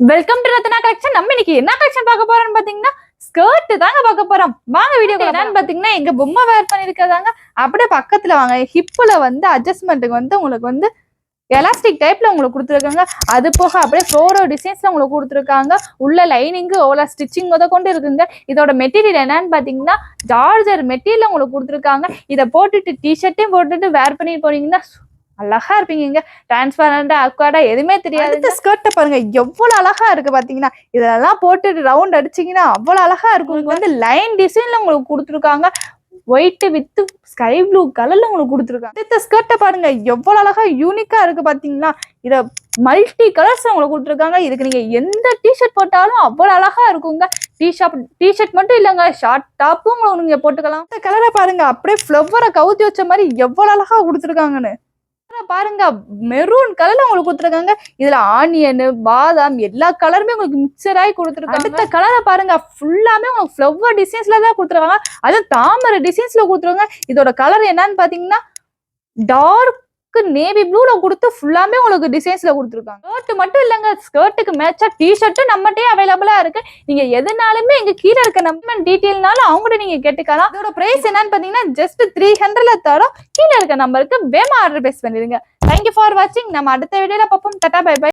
Welcome to Ratna collection. நம்ம இன்னைக்கு என்ன கலெக்ஷன் பார்க்க போறோம்னு பாத்தீங்கன்னா ஸ்கர்ட் தாங்க பார்க்க போறோம். வாங்க வீடியோ என்னன்னு பாத்தீங்கன்னா எங்க பொம்மை வேர் பண்ணிருக்கதாங்க. அப்படியே பக்கத்துல வாங்க, ஹிப்ல வந்து அட்ஜஸ்ட்மெண்ட்டுக்கு வந்து உங்களுக்கு வந்து எலாஸ்டிக் டைப்ல உங்களுக்கு கொடுத்துருக்காங்க. அது போக அப்படியே ஃப்ளோரோ டிசைன்ஸ்ல உங்களுக்கு கொடுத்துருக்காங்க. உள்ள லைனிங்கு ஓவலா ஸ்டிச்சிங் முத கொண்டு இருக்குங்க. இதோட மெட்டீரியல் என்னன்னு பாத்தீங்கன்னா ஜார்ஜர் மெட்டீரியல் உங்களுக்கு கொடுத்துருக்காங்க. இதை போட்டுட்டு டிஷர்ட்டையும் போட்டுட்டு வேர் பண்ணி போனீங்கன்னா அழகா இருப்பீங்க. டிரான்ஸ்பரண்டா அக்வார்டா எதுவுமே தெரியாது. இந்த ஸ்கர்ட்டை பாருங்க எவ்வளவு அழகா இருக்கு பாத்தீங்கன்னா. இதெல்லாம் போட்டுட்டு ரவுண்ட் அடிச்சீங்கன்னா அவ்வளவு அழகா இருக்கும். உங்களுக்கு வந்து லைன் டிசைன்ல உங்களுக்கு கொடுத்துருக்காங்க. ஒயிட் வித் ஸ்கை ப்ளூ கலர்ல உங்களுக்கு கொடுத்துருக்காங்க. இந்த ஸ்கர்ட்டை பாருங்க எவ்வளவு அழகா யூனிக்கா இருக்கு பாத்தீங்கன்னா. இத மல்டி கலர்ஸ் உங்களுக்கு கொடுத்துருக்காங்க. இதுக்கு நீங்க எந்த டிஷர்ட் போட்டாலும் அவ்வளவு அழகா இருக்குங்க. டிஷர்ட் மட்டும் இல்லைங்க, ஷார்ட் டாப்பும் நீங்க போட்டுக்கலாம். இந்த கலரை பாருங்க அப்படியே ஃப்ளவரை கவுத்தி வச்ச மாதிரி எவ்வளவு அழகா கொடுத்துருக்காங்கன்னு பாருங்க. மெரூன் கலர்ல உங்களுக்கு கொடுத்துருக்காங்க. இதுல ஆனியன் பாதாம் எல்லா கலருமே உங்களுக்கு மிக்சர் ஆகி கொடுத்துருக்காங்க. அடுத்த கலரை பாருங்க ஃபுல்லாமே உங்களுக்கு ஃப்ளவர் டிசைன்ஸ்ல தான் கொடுத்துருக்காங்க. அதுவும் தாமரை டிசைன்ஸ்ல கொடுத்துருக்காங்க. இதோட கலர் என்னன்னு பாத்தீங்கன்னா டார்க் நேவி ப்ளூல கொடுத்து ஃபுல்லாமே உங்களுக்கு டிசைன்ஸ்ல கொடுத்துருக்காங்க. ஸ்கர்ட் மட்டும் இல்லைங்க, ஸ்கர்ட்டுக்கு மேட்சா டிஷர்ட்டும் நம்மகிட்டே அவைலபிளா இருக்கு. நீங்க எதுனாலுமே எங்க கீழே இருக்க நம்ம டீட்டெயில்னாலும் அவங்கள்ட்ட நீங்க கேட்டுக்கலாம். அதோட பிரைஸ் என்னன்னு பாத்தீங்கன்னா ஜஸ்ட் 300ல தரோம். கீழே இருக்க நம்பருக்கு வேமா ஆர்டர் பேஸ் பண்ணிருங்க. தேங்க்யூ ஃபார் வாட்சிங். நம்ம அடுத்த வீடியோல பார்ப்போம். டாடா பை பை.